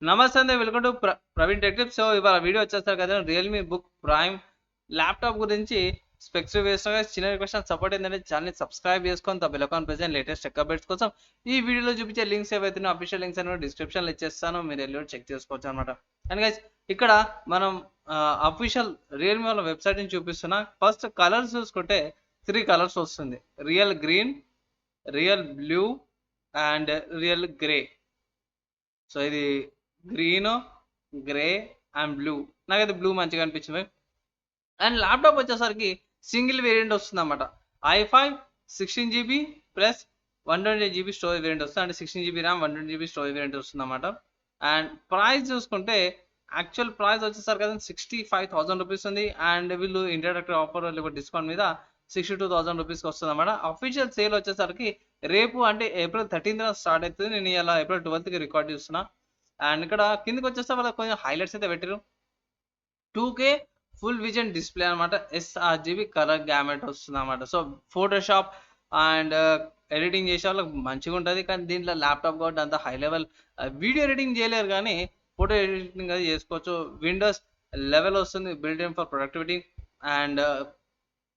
నమస్తే అండి, welcome to Praveen tech tips. So ఇవాళ వీడియో వచ్చేస్తారు కదా, రియల్మీ బుక్ ప్రైమ్ ల్యాప్టాప్ గురించి స్పెక్స్ వేస్తున్నా. చిన్న రిక్వెస్ట్, సపోర్ట్ ఏంటంటే ఛానల్ని సబ్స్క్రైబ్ చేసుకొని బెల్ ఐకాన్ ప్రెస్ చేయండి లేటెస్ట్ టెక్ అప్డేట్స్ కోసం. ఈ వీడియోలో చూపించే లింక్స్ ఏవైతే అఫీషియల్ లింక్స్ అనేవి డిస్క్రిప్షన్లో ఇచ్చేస్తాను, మీరు వెళ్ళి చెక్ చేసుకోవచ్చు అనమాట. అండ్ గైస్, ఇక్కడ మనం అఫీషియల్ రియల్మీ వాళ్ళ వెబ్సైట్ నుంచి చూపిస్తున్నా. ఫస్ట్ కలర్స్ చూసుకుంటే 3 కలర్స్ వస్తుంది: real green, real blue and real grey. So ఇది గ్రీన్, గ్రే అండ్ బ్లూ. నాకైతే బ్లూ మంచిగా అనిపించింది. అండ్ ల్యాప్టాప్ వచ్చేసరికి సింగిల్ వేరియంట్ వస్తుంది అన్నమాట. i5 16 GB plus 128 GB storage variant వస్తుంది. అంటే 16 GB RAM, 120 GB storage variant వస్తుంది అన్నమాట. అండ్ ప్రైస్ చూసుకుంటే యాక్చువల్ ప్రైస్ వచ్చేసరికి కదా 65,000 రూపీస్ ఉంది. అండ్ వీళ్ళు ఇంట్రడక్టరీ ఆఫర్ లేకపోతే డిస్కౌంట్ మీద 62,000 రూపీస్కి వస్తుంది అన్నమాట. అఫీషియల్ సేల్ వచ్చేసరికి రేపు అంటే April 13th స్టార్ట్ అవుతుంది. నేను ఇలా April 12th రికార్డ్ చేస్తున్నా. అండ్ ఇక్కడ కిందకి వచ్చేస్తే వాళ్ళకి కొంచెం హైలైట్స్ అయితే పెట్టారు. 2K ఫుల్ విజన్ డిస్ప్లే అనమాట. sRGB కలర్ గ్యామెట్ వస్తుంది అనమాట. సో ఫోటోషాప్ అండ్ ఎడిటింగ్ చేసే వాళ్ళకి మంచిగా ఉంటుంది. కానీ దీంట్లో ల్యాప్టాప్ కాబట్టి అంత హై లెవెల్ వీడియో ఎడిటింగ్ చేయలేరు, కానీ ఫోటో ఎడిటింగ్ అది చేసుకోవచ్చు. విండోస్ లెవెల్ వస్తుంది, build in for productivity. And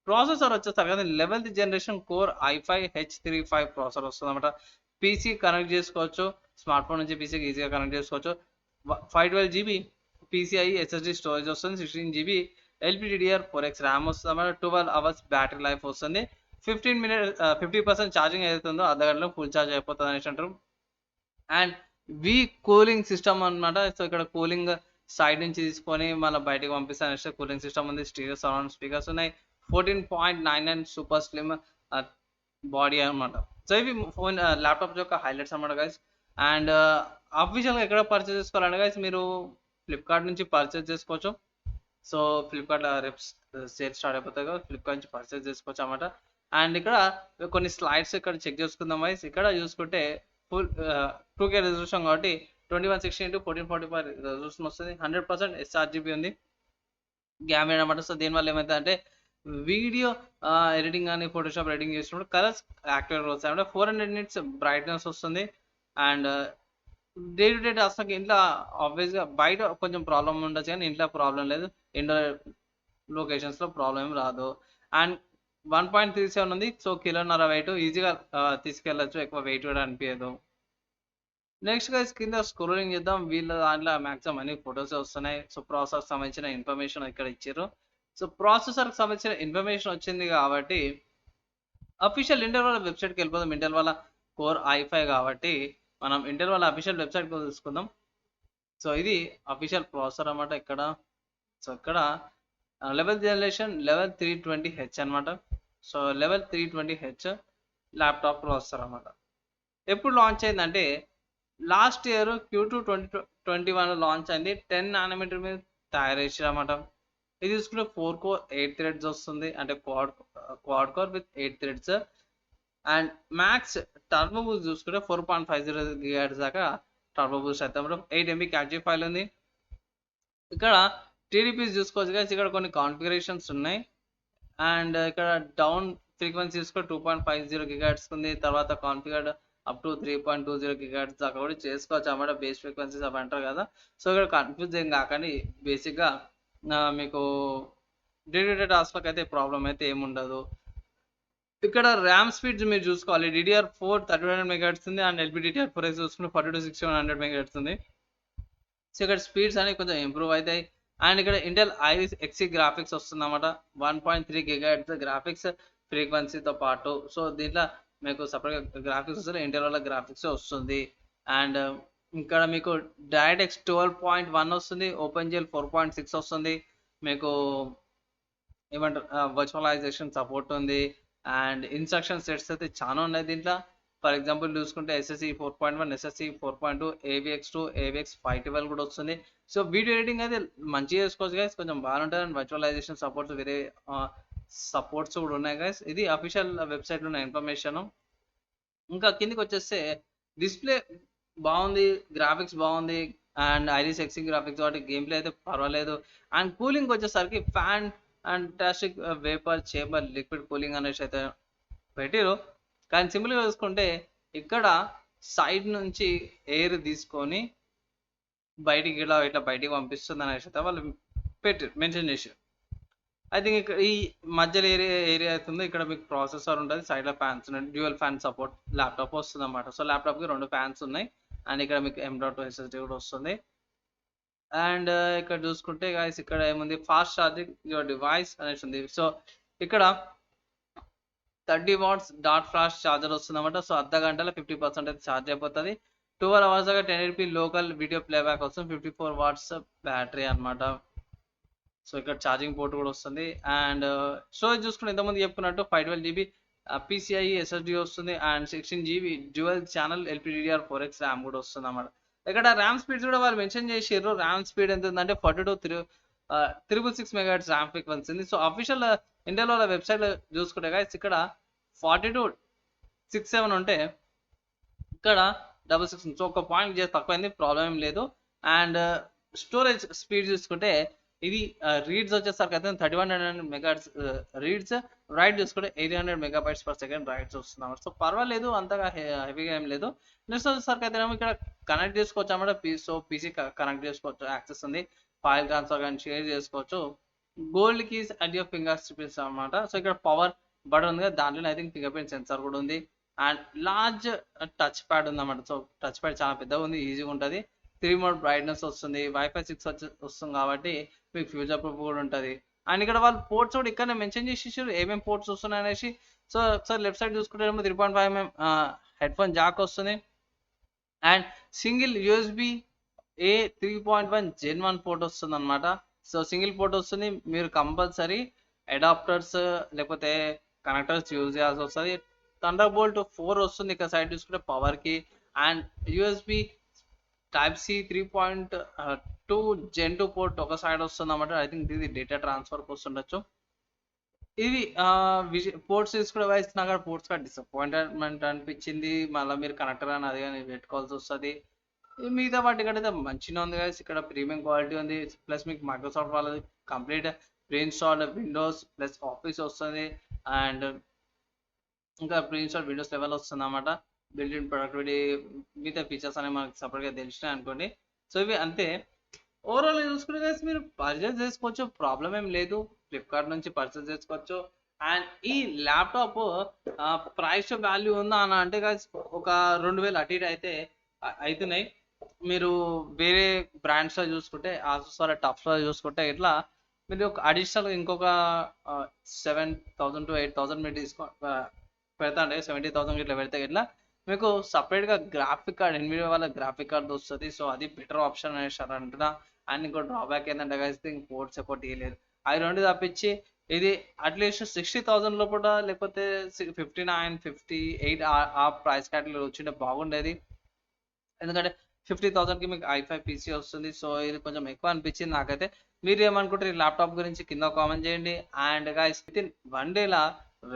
processor వచ్చేస్తారు కదా 11th generation core i5H35 processor వస్తుంది అనమాట. పీసీ కనెక్ట్ చేసుకోవచ్చు, స్మార్ట్ ఫోన్ నుంచి పీసీకి ఈజీగా కనెక్ట్ చేసుకోవచ్చు. 512 GB PCI SSD స్టోరేజ్ వస్తుంది. 16 GB LPDDR4X ర్యామ్ వస్తుంది అన్నమాట. 12 hours బ్యాటరీ లైఫ్ వస్తుంది. 50% ఛార్జింగ్ ఏదైతుందో అర్ధగంటలో ఫుల్ ఛార్జ్ అయిపోతుంది అనేసి అంటారు. అండ్ కూలింగ్ సిస్టమ్ అనమాట. సో ఇక్కడ కూలింగ్ సైడ్ నుంచి తీసుకొని మళ్ళీ బయటకు పంపిస్తాను. కూలింగ్ సిస్టమ్ ఉంది, స్టీరియో సరౌండ్ స్పీకర్స్ ఉన్నాయి, 14.99 సూపర్ స్లిమ్ బాడీ అనమాట. సో ఇవి ఫోన్ ల్యాప్టాప్ యొక్క హైలైట్స్ అనమాట గైస్. అండ్ అఫీషియల్గా ఎక్కడ పర్చేస్ చేసుకోవాలంటే గైస్, మీరు ఫ్లిప్కార్ట్ నుంచి పర్చేస్ చేసుకోవచ్చు. సో ఫ్లిప్కార్ట్ రేపు సేల్ స్టార్ట్ అయిపోతాయి కదా, ఫ్లిప్కార్ట్ నుంచి పర్చేస్ చేసుకోవచ్చు అనమాట. అండ్ ఇక్కడ కొన్ని స్లైడ్స్ ఇక్కడ చెక్ చేసుకుందాం వైస్. ఇక్కడ చూసుకుంటే ఫుల్ 2K రెజల్యూషన్ కాబట్టి 2160x1445 రెజల్యూషన్ వస్తుంది. 100% sRGB ఉంది, గ్యామెట్ అనమాట. సో దీనివల్ల ఏమవుతుందంటే వీడియో ఎడిటింగ్ కానీ ఫోటోషాప్ ఎడిటింగ్ చేసినప్పుడు కలర్స్ యాక్టివేట్ వస్తాయి అంటే 400 nits బ్రైట్నెస్ వస్తుంది. And day to day task ఇంట్లో ఆబ్వియస్గా బయట కొంచెం ప్రాబ్లమ్ ఉండొచ్చు, కానీ ఇంట్లో ప్రాబ్లం లేదు. ఇండోర్ లొకేషన్స్లో ప్రాబ్లం ఏం రాదు. అండ్ 1.37 ఉంది. సో కిలోన్నర వెయిట్ ఈజీగా తీసుకెళ్ళచ్చు, ఎక్కువ వెయిట్ కూడా అనిపించదు. నెక్స్ట్ గైస్ కింద స్క్రోలింగ్ చేద్దాం. వీళ్ళ దాంట్లో మ్యాక్సిమం అన్ని ఫొటోస్ వస్తున్నాయి. సో ప్రాసెసర్ సంబంధించిన ఇన్ఫర్మేషన్ ఇక్కడ ఇచ్చారు. సో ప్రాసెసర్కి సంబంధించిన ఇన్ఫర్మేషన్ వచ్చింది కాబట్టి అఫీషియల్ ఇంటెల్ వాళ్ళ వెబ్సైట్కి వెళ్ళిపోదాం. ఇంటెల్ వాళ్ళ కోర్ i5 కాబట్టి మనం ఇంటెల్ వాళ్ళ అఫీషియల్ వెబ్సైట్కి తెలుసుకుందాం. సో ఇది అఫీషియల్ ప్రాసెసర్ అనమాట. ఇక్కడ సో ఇక్కడ 11th జనరేషన్ లెవెల్ 320H అనమాట. So level 320H laptop processor అనమాట. ఎప్పుడు లాంచ్ అయిందంటే లాస్ట్ ఇయర్ Q2 2021 లాంచ్ అయింది. 10 nm మీద తయారు చేసారన్నమాట. ఇది చూసుకుంటే 4 core 8 threads వస్తుంది, అంటే quad core with 8 threads. And max turbo Boost చూసుకుంటే 4.50 GHz దాకా టర్బో బూస్ట్ అయితే 8 MB క్యాచ్ ఫైల్ ఉంది. ఇక్కడ టీడీపీస్ చూసుకోవచ్చు కదా, ఇక్కడ కొన్ని కాన్ఫిగరేషన్స్ ఉన్నాయి. అండ్ ఇక్కడ డౌన్ ఫ్రీక్వెన్సీ చూసుకుంటే 2.50 GHz ఉంది. తర్వాత కాన్ఫిగర్డ్ అప్ టు 3.20 GHz దాకా కూడా చేసుకోవచ్చు అన్నమాట. బేస్ ఫ్రీక్వెన్సీస్ అవి అంటారు కదా. సో ఇక్కడ కన్ఫ్యూజ్ ఏం కాకండి, బేసిక్గా మీకు డే టు డే టాస్క్లకు అయితే ప్రాబ్లం అయితే ఏముండదు. ఇక్కడ ర్యామ్ స్పీడ్స్ మీరు చూసుకోవాలి. DDR4 3100 MHz ఉంది. అండ్ LPDDR4X చూసుకుంటే 426100 MHz ఉంది. సో ఇక్కడ స్పీడ్స్ అనేవి కొంచెం ఇంప్రూవ్ అవుతాయి. అండ్ ఇక్కడ ఇంటెల్ ఐరిస్ ఎక్సీ గ్రాఫిక్స్ వస్తుంది అన్నమాట. 1.3 GHz గ్రాఫిక్స్ ఫ్రీక్వెన్సీతో పాటు. సో దీంట్లో మీకు సపరేట్గా గ్రాఫిక్స్ వస్తుంది, ఇంటెల్ వల్ల గ్రాఫిక్స్ వస్తుంది. అండ్ ఇక్కడ మీకు డైరెక్ట్ఎక్స్ 12.1 వస్తుంది, OpenGL 4.6 వస్తుంది. మీకు ఏమంటారు వర్చువలైజేషన్ సపోర్ట్ ఉంది. అండ్ ఇన్స్ట్రక్షన్ సెట్స్ అయితే చాలా ఉన్నాయి దీంట్లో. ఫర్ ఎగ్జాంపుల్ చూసుకుంటే SSE 4.1, SSE 4.2, AVX2, AVX512 కూడా వస్తుంది. సో వీడియో ఎడిటింగ్ అయితే మంచిగా చేసుకోవచ్చు గైస్, కొంచెం బాగుంటుంది. అండ్ వర్చువలైజేషన్ సపోర్ట్స్ వేరే సపోర్ట్స్ కూడా ఉన్నాయి గైస్. ఇది అఫీషియల్ వెబ్సైట్లో ఉన్న ఇన్ఫర్మేషన్. ఇంకా కిందికి వచ్చేస్తే డిస్ప్లే బాగుంది, గ్రాఫిక్స్ బాగుంది. అండ్ ఐరిస్ ఎక్సీ గ్రాఫిక్స్ కాబట్టి గేమ్ ప్లే అయితే పర్వాలేదు. అండ్ కూలింగ్ వచ్చేసరికి fantastic vapour chamber liquid cooling అనేసి అయితే పెట్టారు. కానీ సింపుల్గా చూసుకుంటే ఇక్కడ సైడ్ నుంచి ఎయిర్ తీసుకొని బయటికి ఇలా ఇట్లా బయటికి పంపిస్తుంది అనేసి అయితే వాళ్ళు పెట్టారు, మెన్షన్ చేశారు. ఐ థింక్ ఇక్కడ ఈ మధ్యలో ఏరియా అవుతుందో ఇక్కడ మీకు ప్రాసెసర్ ఉంటుంది, సైడ్లో ఫ్యాన్స్ ఉన్నాయి, డ్యూయల్ ఫ్యాన్ సపోర్ట్ ల్యాప్టాప్ వస్తుంది అనమాట. సో ల్యాప్టాప్కి 2 ఫ్యాన్స్ ఉన్నాయి అండ్ ఇక్కడ మీకు M.2 SSD కూడా వస్తుంది. అండ్ ఇక్కడ చూసుకుంటే గైస్ ఇక్కడ ఏముంది, ఫాస్ట్ ఛార్జింగ్ యువర్ డివైస్ అనేసి ఉంది. సో ఇక్కడ 30 వాట్స్ డాట్ ఫ్లాష్ ఛార్జర్ వస్తుంది అనమాట. సో అర్ధ గంటలో 50% అయితే ఛార్జ్ అయిపోతుంది. 12 అవర్స్ దాకా 1080p లోకల్ వీడియో ప్లేబ్యాక్ వస్తుంది. 54 వాట్స్ బ్యాటరీ అనమాట. సో ఇక్కడ ఛార్జింగ్ పోర్ట్ కూడా వస్తుంది. అండ్ స్టోరేజ్ చూసుకుంటే ఇంతకుముందు చెప్పుకున్నట్టు 512 GB PCIe SSD వస్తుంది and 16 GB dual channel LPDDR4X RAM కూడా వస్తుంది అన్నమాట. ఇక్కడ ర్యామ్ స్పీడ్స్ కూడా వాళ్ళు మెన్షన్ చేసారు. ర్యామ్ స్పీడ్ ఎంత ఉందంటే 42 MHz ర్యామ్ ఫ్రీక్వెన్సీ ఉంది. సో అఫీషియల్ ఇంటెల్ వాళ్ళ వెబ్సైట్లో చూసుకుంటే guys ఇక్కడ 4267 ఉంటే ఇక్కడ 66. సో ఒక పాయింట్ చేసి తక్కువైంది, ప్రాబ్లం ఏం లేదు. అండ్ స్టోరేజ్ స్పీడ్ చూసుకుంటే ఇది రీడ్స్ వచ్చేసరికి అయితే 3100 మెగాట్స్ రీడ్స్, రైట్ చూసుకుంటే 800 MB/s రైట్స్ వస్తున్నాం. సో పర్వాలేదు, అంతగా హెవీగా ఏం లేదు. నెక్స్ట్ వచ్చేసరికి అయితే ఇక్కడ కనెక్ట్ చేసుకోవచ్చు అన్నమాట. సో పీసీ కనెక్ట్ చేసుకోవచ్చు, యాక్సెస్ ఉంది, ఫైల్ ట్రాన్స్ఫర్ కానీ షేర్ చేసుకోవచ్చు. Gold keys and your finger prints అనమాట. సో ఇక్కడ పవర్ బటన్ ఉంది కదా, దాంట్లో I think finger print censor కూడా ఉంది. అండ్ లార్జ్ టచ్ ప్యాడ్ ఉందన్నమాట. సో టచ్ ప్యాడ్ చాలా పెద్దగా ఉంది, ఈజీగా ఉంటుంది. 3 మోడ్ బ్రైట్నెస్ వస్తుంది, వైఫై 6 వస్తుంది కాబట్టి మీకు ఫ్యూచర్ ప్రూఫ్ కూడా ఉంటుంది. అండ్ ఇక్కడ వాళ్ళు పోర్ట్స్ కూడా ఇక్కడ మెన్షన్ చేసేసారు ఏమేమి పోర్ట్స్ వస్తున్నాయి అనేసి. సో ఒకసారి లెఫ్ట్ సైడ్ చూసుకుంటే 3.5mm హెడ్ ఫోన్ జాక్ వస్తుంది and single USB A 3.1 Gen 1 port వస్తుంది అనమాట. సో సింగిల్ పోర్ట్ వస్తుంది, మీరు కంపల్సరీ అడాప్టర్స్ లేకపోతే కనెక్టర్స్ యూజ్ చేయాల్సి వస్తుంది. థండర్ బోల్ట్ 4 వస్తుంది ఇక్కడ సైడ్ చూసుకుంటే పవర్కి. And USB Type-C 3.2 Gen 2 port ఒక సైడ్ వస్తుంది అన్నమాట. ఐ థింక్ ఇది డేటా ట్రాన్స్ఫర్కి వస్తుండొచ్చు. ఇది పోర్ట్స్ తీసుకునే వయసు నాకు అక్కడ పోర్ట్స్ కార్డ్ డిసప్పాయింట్మెంట్ అనిపించింది. మళ్ళీ మీరు కనెక్టర్ అని అది కానీ పెట్టుకోవాల్సి వస్తుంది. మిగతా వాటి కంటే మంచిగా ఉంది కదా, ఇక్కడ ప్రీమియం క్వాలిటీ ఉంది. ప్లస్ మీకు మైక్రోసాఫ్ట్ వాళ్ళది complete pre installed Windows plus office వస్తుంది. అండ్ ఇంకా ప్రీ ఇన్స్టాల్ విండోస్ లెవెల్ వస్తుంది అన్నమాట. బిల్డ్ ఇన్ ప్రొడక్టివిటీ మిగతా ఫీచర్స్ అనేవి మనకి సపరేట్గా తెలిసినాయి అనుకోండి. సో ఇవి అంతే. ఓవరాల్ చూసుకుంటే గైస్ మీరు పర్చేస్ చేసుకోవచ్చు, ప్రాబ్లం ఏం లేదు. ఫ్లిప్కార్ట్ నుంచి పర్చేస్ చేసుకోవచ్చు. అండ్ ఈ ల్యాప్టాప్ ప్రైస్ వాల్యూ ఉందా అని అంటే గైస్ ఒక 2000 అటు ఇటు అయితే అవుతున్నాయి. మీరు వేరే బ్రాండ్స్లో చూసుకుంటే ఆసూస్ వాళ్ళ టఫ్లో చూసుకుంటే ఇట్లా మీరు ఒక అడిషనల్ ఇంకొక 7000 to 8000 మీరు పెడతా అంటే 70,000 ఇట్లా పెడితే ఇట్లా మీకు సపరేట్గా గ్రాఫిక్ కార్డ్ ఎన్విడియా వాళ్ళ గ్రాఫిక్ కార్డ్ వస్తుంది. సో అది బెటర్ ఆప్షన్ అనేసారు అంటున్నా. అండ్ ఇంకో డ్రాబ్యాక్ ఏంటంటే గైస్ పోర్ట్స్ ఒకటి ఇవ్వలేదు. అవి రెండు తప్పించి ఇది అట్లీస్ట్ 60,000 లోపల లేకపోతే 59, 58 ఆ ప్రైస్ కేటగిరీలో వచ్చింటే బాగుండేది. ఎందుకంటే 50,000కి మీకు i5 PC వస్తుంది. సో ఇది కొంచెం ఎక్కువ అనిపించింది నాకైతే. మీరు ఏమనుకుంటారు ఈ ల్యాప్టాప్ గురించి కింద కామెంట్ చేయండి. అండ్ గైస్ విత్ ఇన్ 1 డేలా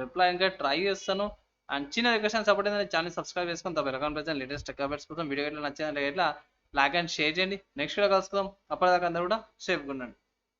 రిప్లై ఇంకా ట్రై చేస్తాను. అండ్ చిన్న రిక్వెస్ట్ సపోర్ట్ ఏంటంటే ఛానల్ సబ్స్క్రైబ్ చేసుకుని తప్ప account present latest tech updates కోసం వీడియో నచ్చిందంటే ఇట్లా లైక్ అండ్ షేర్ చేయండి. నెక్స్ట్ వీడియో కలుసుకుందాం. అప్పటిదాకా అందరూ కూడా సేఫ్గా ఉండండి.